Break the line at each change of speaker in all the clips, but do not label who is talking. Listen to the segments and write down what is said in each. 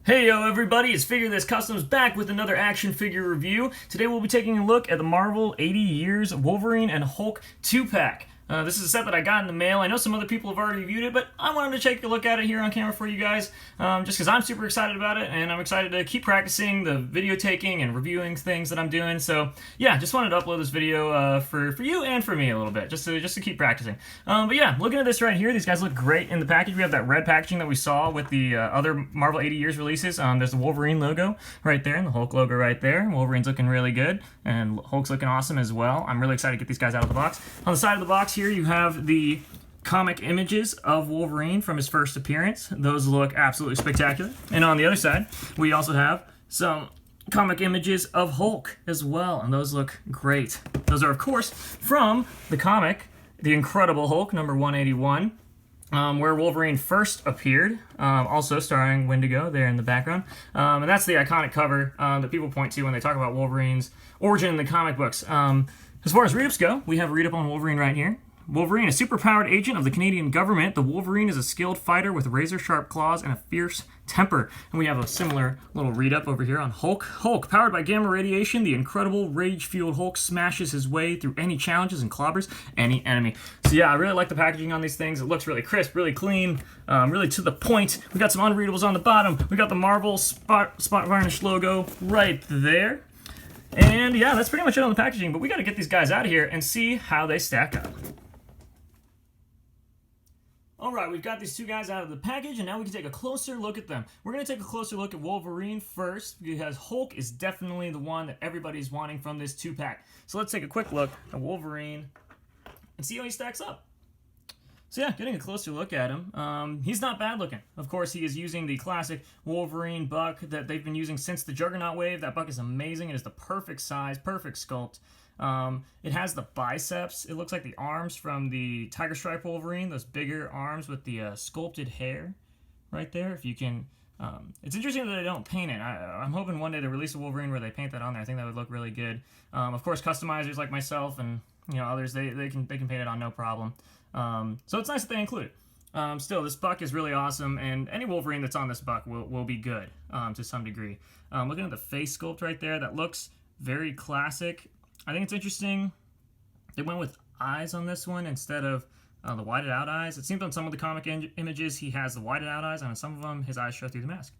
Hey yo everybody, it's Figure This Customs back with another action figure review. Today we'll be taking a look at the Marvel 80 Years Wolverine and Hulk 2-pack. This is a set that I got in the mail. I know some other people have already reviewed it, but I wanted to take a look at it here on camera for you guys, just because I'm super excited about it, and I'm excited to keep practicing the video taking and reviewing things that I'm doing. So yeah, just wanted to upload this video for you and for me a little bit, just to keep practicing. But yeah, looking at this right here, these guys look great in the package. We have that red packaging that we saw with the other Marvel 80 Years releases. There's the Wolverine logo right there and the Hulk logo right there. Wolverine's looking really good, and Hulk's looking awesome as well. I'm really excited to get these guys out of the box. On the side of the box here, you have the comic images of Wolverine from his first appearance. Those look absolutely spectacular. And on the other side, we also have some comic images of Hulk as well, and those look great. Those are, of course, from the comic, The Incredible Hulk, number 181, where Wolverine first appeared, also starring Wendigo there in the background. And that's the iconic cover that people point to when they talk about Wolverine's origin in the comic books. As far as read-ups go, we have a read-up on Wolverine right here. Wolverine, a superpowered agent of the Canadian government. The Wolverine is a skilled fighter with razor-sharp claws and a fierce temper. And we have a similar little read-up over here on Hulk. Hulk, powered by gamma radiation, the incredible rage-fueled Hulk smashes his way through any challenges and clobbers any enemy. So yeah, I really like the packaging on these things. It looks really crisp, really clean, really to the point. We got some unreadables on the bottom. We got the Marvel spot varnish logo right there. And yeah, that's pretty much it on the packaging, but we got to get these guys out of here and see how they stack up. Alright, we've got these two guys out of the package, and now we can take a closer look at them. We're going to take a closer look at Wolverine first, because Hulk is definitely the one that everybody's wanting from this 2-pack. So let's take a quick look at Wolverine and see how he stacks up. So yeah, getting a closer look at him, he's not bad looking. Of course, he is using the classic Wolverine buck that they've been using since the Juggernaut wave. That buck is amazing. It is the perfect size, perfect sculpt. It has the biceps. It looks like the arms from the Tiger Stripe Wolverine, those bigger arms with the sculpted hair right there. If you can, it's interesting that they don't paint it. I'm hoping one day they release a Wolverine where they paint that on there. I think that would look really good. Of course, customizers like myself and others, they can paint it on no problem. So it's nice that they include it. Still, this buck is really awesome, and any Wolverine that's on this buck will be good to some degree. Looking at the face sculpt right there, that looks very classic. I think it's interesting they went with eyes on this one instead of the whited out eyes. It seems on some of the comic images he has the whited out eyes, and on some of them his eyes show through the mask.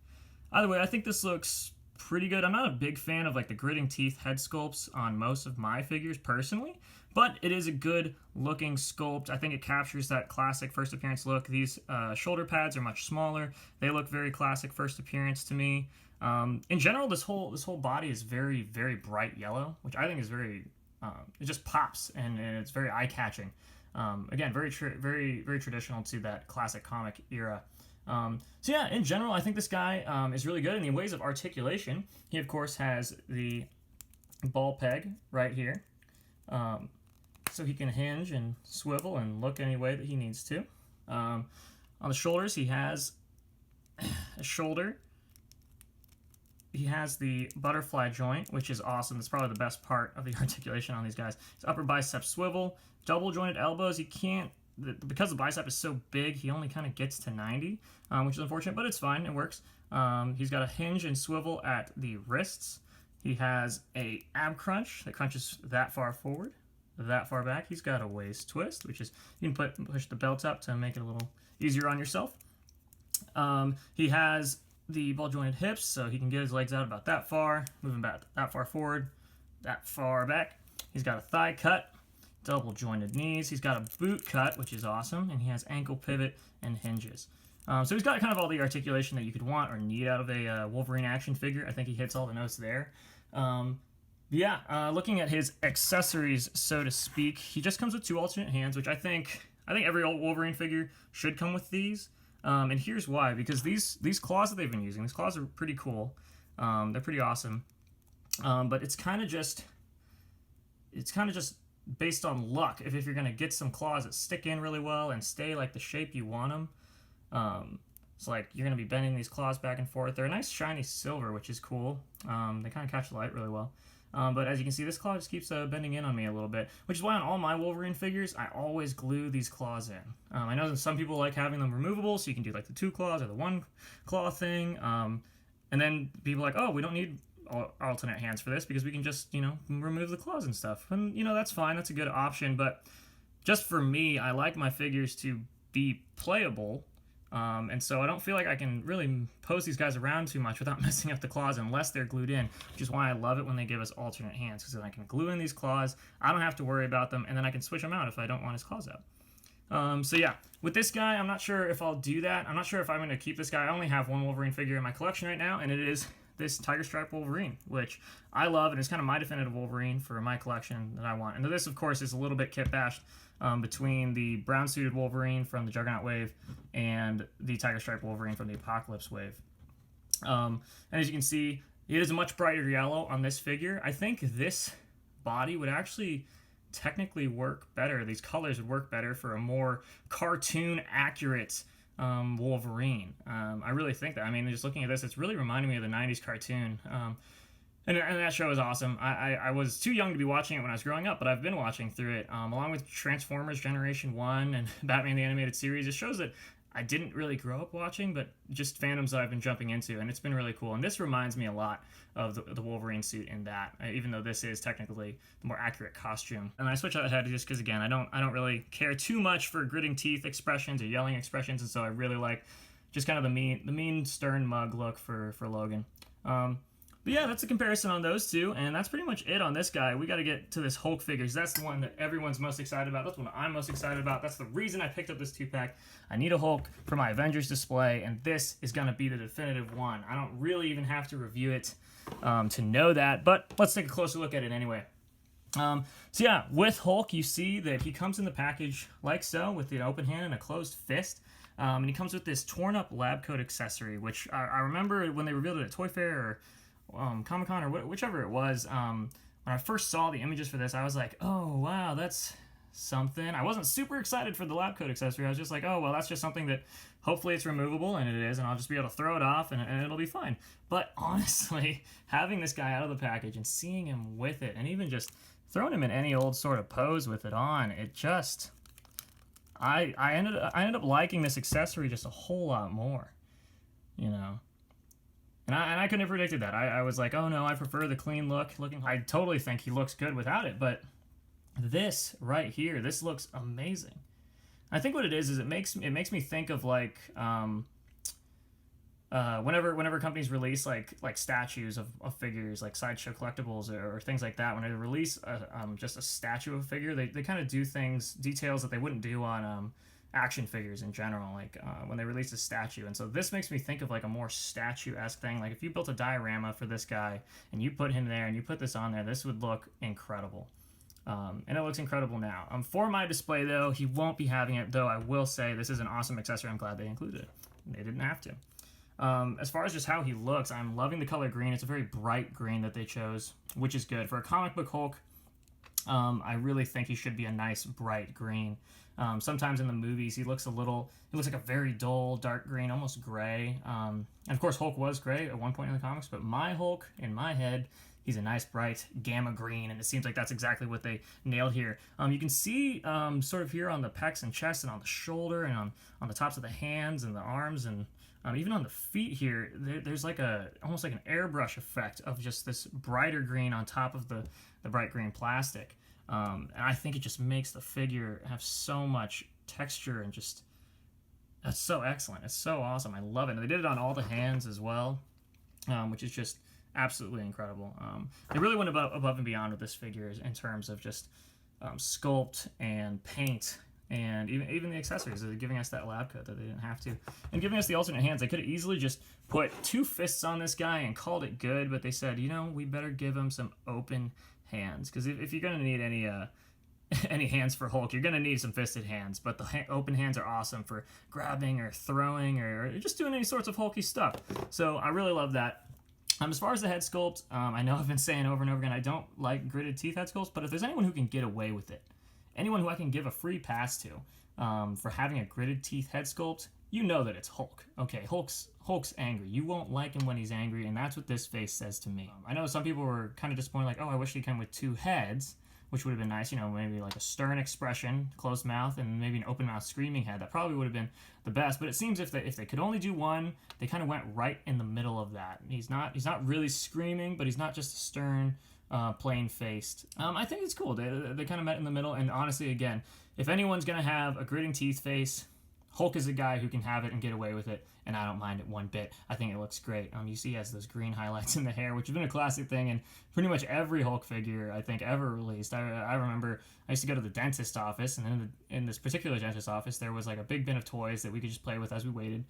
Either way, I think this looks pretty good. I'm not a big fan of like the gritting teeth head sculpts on most of my figures personally, but it is a good looking sculpt. I think it captures that classic first appearance look. These shoulder pads are much smaller. They look very classic first appearance to me. In general, this whole body is very, very bright yellow, which I think is very, it just pops, and it's very eye-catching. Again, very traditional to that classic comic era. So yeah, in general, I think this guy is really good in the ways of articulation. He, of course, has the ball peg right here, so he can hinge and swivel and look any way that he needs to. On the shoulders, he has a shoulder. He has the butterfly joint, which is awesome. That's probably the best part of the articulation on these guys. His upper bicep swivel, double jointed elbows. He can't, because the bicep is so big, he only kind of gets to 90, which is unfortunate, but it's fine. It works. He's got a hinge and swivel at the wrists. He has a ab crunch that crunches that far forward, that far back. He's got a waist twist, which is, you can push the belt up to make it a little easier on yourself. He has the ball jointed hips, so he can get his legs out about that far, moving back that far forward, that far back. He's got a thigh cut, double jointed knees. He's got a boot cut, which is awesome, and he has ankle pivot and hinges. So he's got kind of all the articulation that you could want or need out of a Wolverine action figure. I think he hits all the notes there. Looking at his accessories, so to speak, he just comes with 2 alternate hands, which I think every old Wolverine figure should come with these. And here's why, because these claws that they've been using, these claws are pretty cool. They're pretty awesome. But it's kind of just based on luck. If you're going to get some claws that stick in really well and stay like the shape you want them. So like you're going to be bending these claws back and forth. They're a nice shiny silver, which is cool. They kind of catch the light really well. But as you can see, this claw just keeps bending in on me a little bit, which is why on all my Wolverine figures, I always glue these claws in. I know that some people like having them removable, so you can do like the 2 claws or the 1 claw thing. And then people are like, oh, we don't need alternate hands for this because we can just, you know, remove the claws and stuff. And, you know, that's fine. That's a good option. But just for me, I like my figures to be playable. And so I don't feel like I can really pose these guys around too much without messing up the claws unless they're glued in, which is why I love it when they give us alternate hands, because then I can glue in these claws, I don't have to worry about them, and then I can switch them out if I don't want his claws out. So yeah, with this guy, I'm not sure if I'll do that. I'm not sure if I'm going to keep this guy. I only have one Wolverine figure in my collection right now, and it is this Tiger Stripe Wolverine, which I love, and it's kind of my definitive Wolverine for my collection that I want. And this, of course, is a little bit kit bashed between the brown-suited Wolverine from the Juggernaut wave and the Tiger Stripe Wolverine from the Apocalypse wave. And as you can see, it is a much brighter yellow on this figure. I think this body would actually technically work better. These colors would work better for a more cartoon-accurate Wolverine. I really think that. I mean, just looking at this, it's really reminding me of the 90s cartoon. And that show is awesome. I was too young to be watching it when I was growing up, but I've been watching through it, along with Transformers Generation 1 and Batman the Animated Series. It shows that I didn't really grow up watching, but just fandoms that I've been jumping into, and it's been really cool. And this reminds me a lot of the Wolverine suit in that, even though this is technically the more accurate costume. And I switch out the head just because, again, I don't really care too much for gritting teeth expressions or yelling expressions, and so I really like just kind of the mean stern mug look for Logan. But yeah, that's a comparison on those two, and that's pretty much it on this guy. We got to get to this Hulk figures. That's the one that everyone's most excited about. That's the one I'm most excited about. That's the reason I picked up this 2-pack. I need a Hulk for my Avengers display, and this is going to be the definitive one. I don't really even have to review it to know that, but let's take a closer look at it anyway. So yeah, with Hulk, you see that he comes in the package like so, with an open hand and a closed fist. And he comes with this torn-up lab coat accessory, which I remember when they revealed it at Toy Fair or Comic-Con or whichever it was, when I first saw the images for this, I was like, oh wow, that's something. I wasn't super excited for the lab coat accessory. I was just like, oh well, that's just something that hopefully it's removable, and it is, and I'll just be able to throw it off and it'll be fine. But honestly, having this guy out of the package and seeing him with it, and even just throwing him in any old sort of pose with it on, it just I ended up liking this accessory just a whole lot more, you know. And I couldn't have predicted that. I was like, oh no, I prefer the clean look. I totally think he looks good without it, but this right here, this looks amazing. I think what it is it makes me think of like whenever companies release like statues of figures, like Sideshow Collectibles or things like that. When they release just a statue of a figure, they kind of do details that they wouldn't do on action figures in general, like when they release a statue. And so this makes me think of like a more statue-esque thing. Like if you built a diorama for this guy and you put him there and you put this on there, this would look incredible. And it looks incredible now. For my display though, he won't be having it, though I will say this is an awesome accessory. I'm glad they included it. They didn't have to. As far as just how he looks, I'm loving the color green. It's a very bright green that they chose, which is good. For a comic book Hulk, I really think he should be a nice bright green. Sometimes in the movies he looks like a very dull dark green, almost gray. And of course Hulk was gray at one point in the comics, but my Hulk, in my head, he's a nice bright gamma green, and it seems like that's exactly what they nailed here. You can see sort of here on the pecs and chest and on the shoulder and on the tops of the hands and the arms and even on the feet here, there's like almost like an airbrush effect of just this brighter green on top of the bright green plastic. And I think it just makes the figure have so much texture and just, that's so excellent. It's so awesome. I love it. And they did it on all the hands as well, which is just absolutely incredible. They really went above and beyond with this figure in terms of just sculpt and paint and even the accessories. They're giving us that lab coat that they didn't have to. And giving us the alternate hands. They could have easily just put 2 fists on this guy and called it good, but they said, you know, we better give him some open hands, because if you're going to need any hands for Hulk, you're going to need some fisted hands, but the open hands are awesome for grabbing or throwing or just doing any sorts of hulky stuff. So I really love that. As far as the head sculpt, I know I've been saying over and over again, I don't like gritted teeth head sculpts, but if there's anyone who can get away with it, anyone who I can give a free pass to for having a gritted teeth head sculpt, you know that it's Hulk. Okay, Hulk's angry. You won't like him when he's angry, and that's what this face says to me. I know some people were kind of disappointed, like, oh, I wish he'd come with 2 heads, which would have been nice. You know, maybe like a stern expression, closed mouth, and maybe an open mouth screaming head. That probably would have been the best. But it seems if they could only do one, they kind of went right in the middle of that. He's not really screaming, but he's not just stern, plain-faced. I think it's cool. They kind of met in the middle. And honestly, again, if anyone's gonna have a gritting teeth face, Hulk is a guy who can have it and get away with it, and I don't mind it one bit. I think it looks great. You see he has those green highlights in the hair, which has been a classic thing in pretty much every Hulk figure I think ever released. I remember I used to go to the dentist office, and in this particular dentist office, there was like a big bin of toys that we could just play with as we waited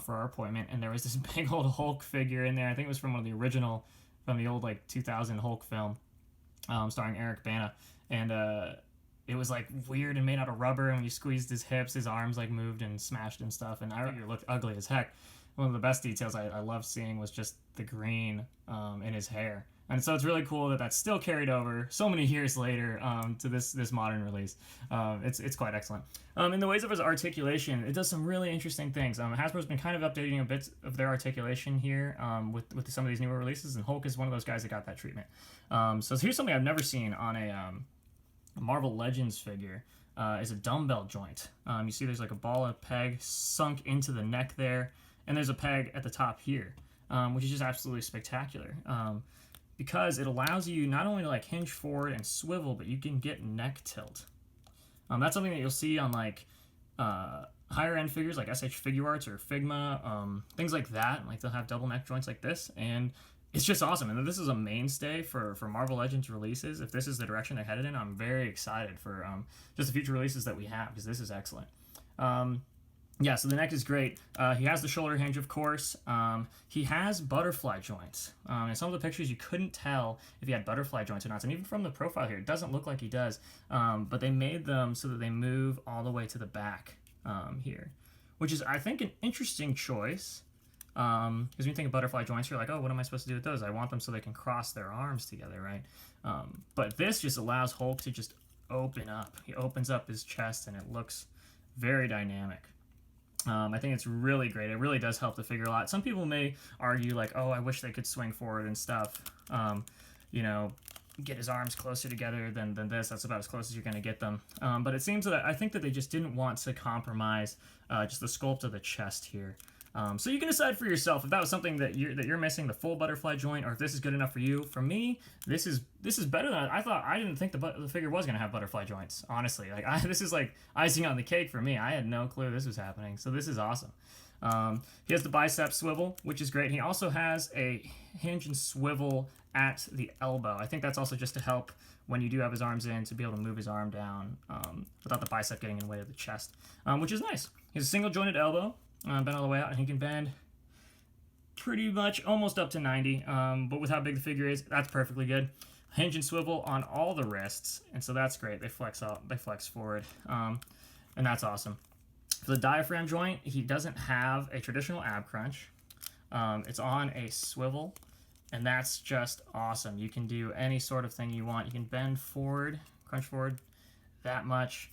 for our appointment, and there was this big old Hulk figure in there. I think it was from one of the original, from the old like 2000 Hulk film, starring Eric Bana, and it was like weird and made out of rubber, and when you squeezed his hips, his arms like moved and smashed and stuff, and I remember it looked ugly as heck. One of the best details I loved seeing was just the green in his hair. And so it's really cool that that's still carried over so many years later to this modern release. It's quite excellent. In the ways of his articulation, it does some really interesting things. Hasbro's been kind of updating a bit of their articulation here with some of these newer releases, and Hulk is one of those guys that got that treatment. So here's something I've never seen on a Marvel Legends figure. Is a dumbbell joint. You see there's like a ball and peg sunk into the neck there, and there's a peg at the top here, which is just absolutely spectacular. Because it allows you not only to like hinge forward and swivel, but you can get neck tilt. That's something that you'll see on like higher end figures like SH Figure Arts or Figma, things like that. Like they'll have double neck joints like this, and it's just awesome. And this is a mainstay for Marvel Legends releases. If this is the direction they're headed in, I'm very excited for just the future releases that we have, because this is excellent. Yeah, so the neck is great. He has the shoulder hinge, of course. He has butterfly joints. In some of the pictures, you couldn't tell if he had butterfly joints or not. And even from the profile here, it doesn't look like he does. But they made them so that they move all the way to the back here, which is, I think, an interesting choice. Because when you think of butterfly joints, you're like, oh, what am I supposed to do with those? I want them so they can cross their arms together, right? But this just allows Hulk to just open up. He opens up his chest, and it looks very dynamic. I think it's really great. It really does help the figure a lot. Some people may argue like, oh, I wish they could swing forward and stuff. You know, get his arms closer together than this. That's about as close as you're going to get them. But it seems that I think that they just didn't want to compromise just the sculpt of the chest here. So you can decide for yourself if that was something that you're missing, the full butterfly joint, or if this is good enough for you. For me, this is better than I thought. I didn't think the figure was gonna have butterfly joints. Honestly, like this is like icing on the cake for me. I had no clue this was happening. So this is awesome. He has the bicep swivel, which is great. He also has a hinge and swivel at the elbow. I think that's also just to help when you do have his arms in, to be able to move his arm down without the bicep getting in the way of the chest, which is nice. He has a single jointed elbow. Bend all the way out, and he can bend pretty much almost up to 90, but with how big the figure is, that's perfectly good. Hinge and swivel on all the wrists, and so that's great. They flex out, they flex forward, and that's awesome. For the diaphragm joint, he doesn't have a traditional ab crunch. It's on a swivel, and that's just awesome. You can do any sort of thing you want. You can bend forward, crunch forward that much.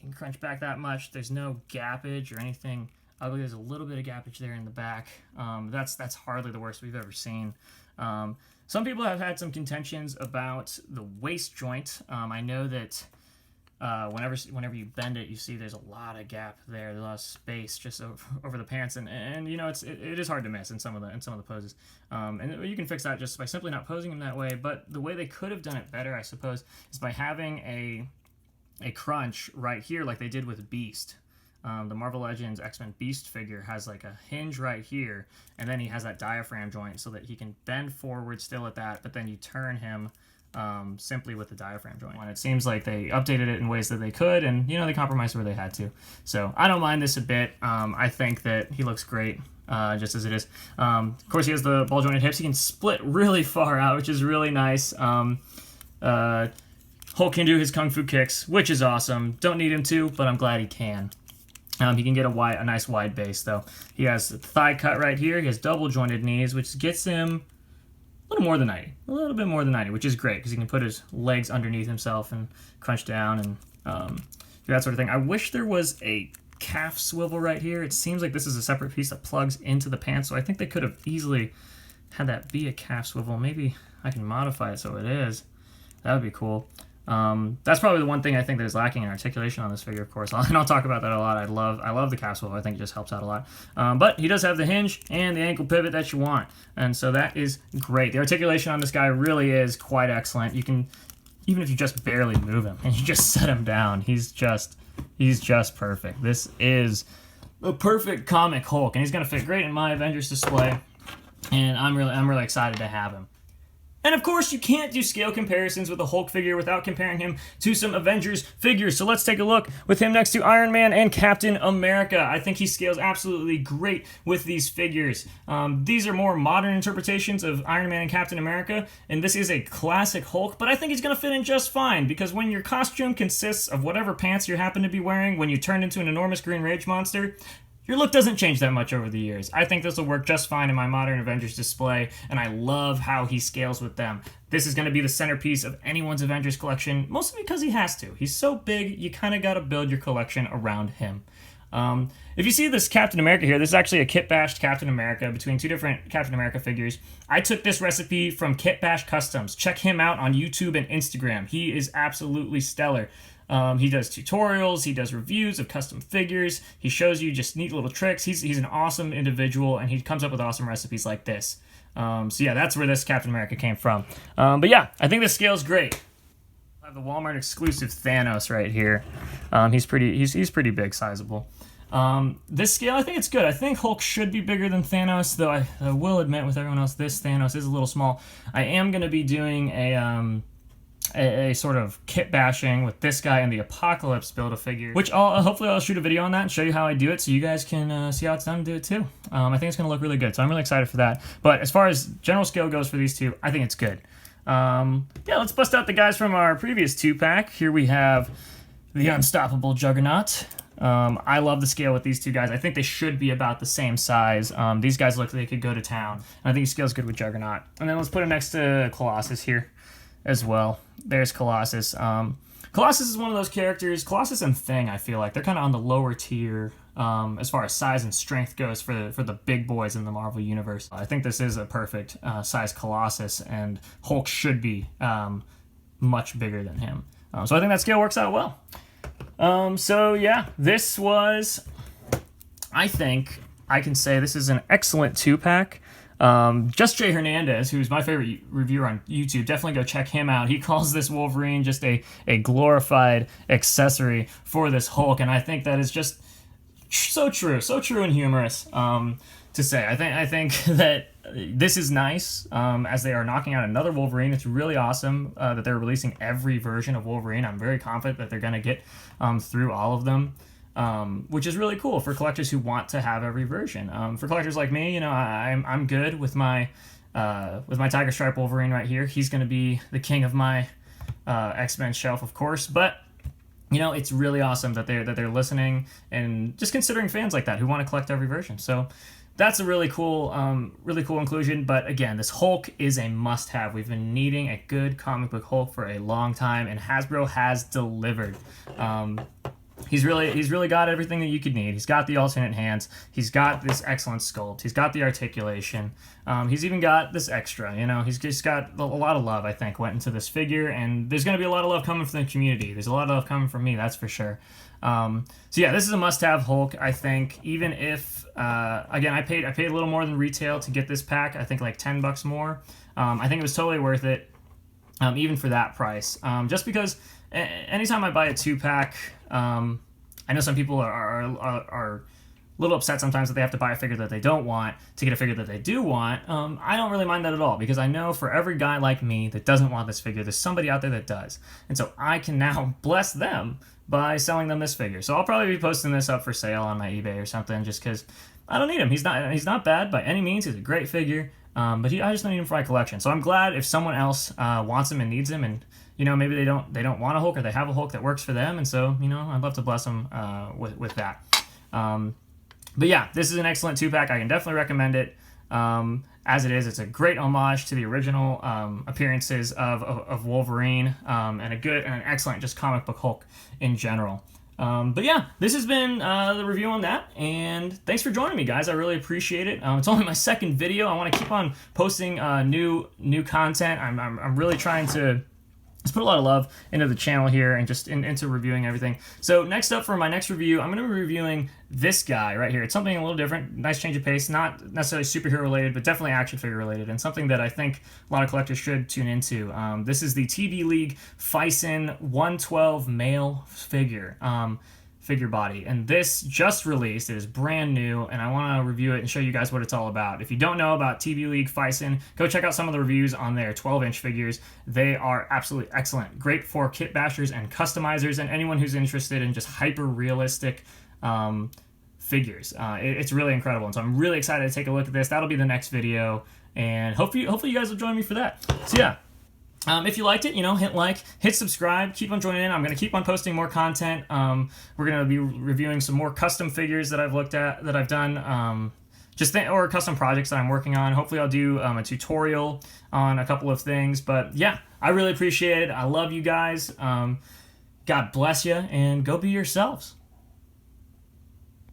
You can crunch back that much. There's no gappage or anything ugly. There's a little bit of gappage there in the back. That's hardly the worst we've ever seen. Some people have had some contentions about the waist joint. I know that whenever you bend it, you see there's a lot of gap there. There's a lot of space just over the pants, and you know it is hard to miss in some of the poses. And you can fix that just by simply not posing them that way. But the way they could have done it better, I suppose, is by having a crunch right here like they did with Beast. The Marvel Legends X-Men Beast figure has like a hinge right here, and then he has that diaphragm joint so that he can bend forward still at that, but then you turn him simply with the diaphragm joint. And it seems like they updated it in ways that they could, and you know, they compromised where they had to. So I don't mind this a bit. I think that he looks great just as it is. Of course, he has the ball jointed hips. He can split really far out, which is really nice. Hulk can do his kung fu kicks, which is awesome. Don't need him to, but I'm glad he can. He can get a nice wide base, though. He has a thigh cut right here. He has double jointed knees, which gets him a little more than 90. A little bit more than 90, which is great, because he can put his legs underneath himself and crunch down and do that sort of thing. I wish there was a calf swivel right here. It seems like this is a separate piece that plugs into the pants, so I think they could have easily had that be a calf swivel. Maybe I can modify it so it is. That would be cool. That's probably the one thing I think that is lacking in articulation on this figure, of course. And I'll talk about that a lot. I love the capsule. I think it just helps out a lot. But he does have the hinge and the ankle pivot that you want, and so that is great. The articulation on this guy really is quite excellent. You can, even if you just barely move him and you just set him down, he's just perfect. This is a perfect comic Hulk, and he's gonna fit great in my Avengers display, and I'm really excited to have him. And of course, you can't do scale comparisons with a Hulk figure without comparing him to some Avengers figures. So let's take a look with him next to Iron Man and Captain America. I think he scales absolutely great with these figures. These are more modern interpretations of Iron Man and Captain America, and this is a classic Hulk, but I think he's going to fit in just fine, because when your costume consists of whatever pants you happen to be wearing when you turn into an enormous green rage monster, your look doesn't change that much over the years. I think this will work just fine in my modern Avengers display, and I love how he scales with them. This is going to be the centerpiece of anyone's Avengers collection, mostly because he has to. He's so big, you kind of got to build your collection around him. If you see this Captain America here, this is actually a kit bashed Captain America between two different Captain America figures. I took this recipe from Kit Bash Customs. Check him out on YouTube and Instagram. He is absolutely stellar. He does tutorials, he does reviews of custom figures, he shows you just neat little tricks. He's an awesome individual, and he comes up with awesome recipes like this. So yeah, that's where this Captain America came from. But yeah, I think this scale's great. I have the Walmart exclusive Thanos right here. He's pretty big, sizable. This scale, I think it's good. I think Hulk should be bigger than Thanos, though I will admit with everyone else, this Thanos is a little small. I am going to be doing a sort of kit bashing with this guy and the Apocalypse Build-A-Figure, which hopefully I'll shoot a video on that and show you how I do it, so you guys can see how it's done and do it too. I think it's going to look really good, so I'm really excited for that. But as far as general scale goes for these two, I think it's good. Yeah, let's bust out the guys from our previous 2-pack. Here we have the Unstoppable Juggernaut. I love the scale with these two guys. I think they should be about the same size. These guys look like they could go to town, and I think he scales good with Juggernaut. And then let's put him next to Colossus here as well. There's Colossus. Colossus is one of those characters, Colossus and Thing, I feel like they're kind of on the lower tier as far as size and strength goes for the big boys in the Marvel Universe. I think this is a perfect size Colossus, and Hulk should be much bigger than him. So I think that scale works out well. So yeah, this was, I think I can say this is an excellent 2-pack. Just Jay Hernandez, who's my favorite reviewer on YouTube, definitely go check him out. He calls this Wolverine just a glorified accessory for this Hulk, and I think that is just so true and humorous to say. I think that this is nice, as they are knocking out another Wolverine. It's really awesome that they're releasing every version of Wolverine. I'm very confident that they're going to get through all of them. Which is really cool for collectors who want to have every version. For collectors like me, you know, I'm good with my Tiger Stripe Wolverine right here. He's going to be the king of my X-Men shelf, of course. But you know, it's really awesome that they're listening and just considering fans like that who want to collect every version. So that's a really cool inclusion. But again, this Hulk is a must-have. We've been needing a good comic book Hulk for a long time, and Hasbro has delivered. He's really got everything that you could need. He's got the alternate hands. He's got this excellent sculpt. He's got the articulation. He's even got this extra. You know, he's just got a lot of love, I think, went into this figure, and there's going to be a lot of love coming from the community. There's a lot of love coming from me, that's for sure. So yeah, this is a must-have Hulk. I think even if again, I paid a little more than retail to get this pack. I think like $10 more. I think it was totally worth it, even for that price. Just because anytime I buy a 2-pack. I know some people are a little upset sometimes that they have to buy a figure that they don't want to get a figure that they do want. I don't really mind that at all, because I know for every guy like me that doesn't want this figure, there's somebody out there that does. And so I can now bless them by selling them this figure. So I'll probably be posting this up for sale on my eBay or something, just because I don't need him. He's not bad by any means. He's a great figure, but I just don't need him for my collection. So I'm glad if someone else wants him and needs him, and you know, maybe they don't want a Hulk, or they have a Hulk that works for them, and so, you know, I'd love to bless them with that. But yeah, this is an excellent 2-pack. I can definitely recommend it. As it is, it's a great homage to the original appearances of Wolverine, and an excellent just comic book Hulk in general. But yeah, this has been the review on that, and thanks for joining me, guys. I really appreciate it. It's only my second video. I want to keep on posting new content. I'm really trying to Let's put a lot of love into the channel here and just into reviewing everything. So next up for my next review, I'm going to be reviewing this guy right here. It's something a little different, nice change of pace, not necessarily superhero related, but definitely action figure related, and something that I think a lot of collectors should tune into. This is the TV League Fison 112 male figure. Figure body, and this just released. It is brand new, and I want to review it and show you guys what it's all about. If you don't know about TV League Fison, go check out some of the reviews on their 12-inch figures. They are absolutely excellent, great for kit bashers and customizers and anyone who's interested in just hyper realistic figures. It's really incredible, and so I'm really excited to take a look at this. That'll be the next video, and hopefully you guys will join me for that. So yeah. If you liked it, hit like, hit subscribe, keep on joining in. I'm going to keep on posting more content. We're going to be reviewing some more custom figures that I've looked at, that I've done, or custom projects that I'm working on. Hopefully I'll do a tutorial on a couple of things. But yeah, I really appreciate it. I love you guys. God bless you, and go be yourselves.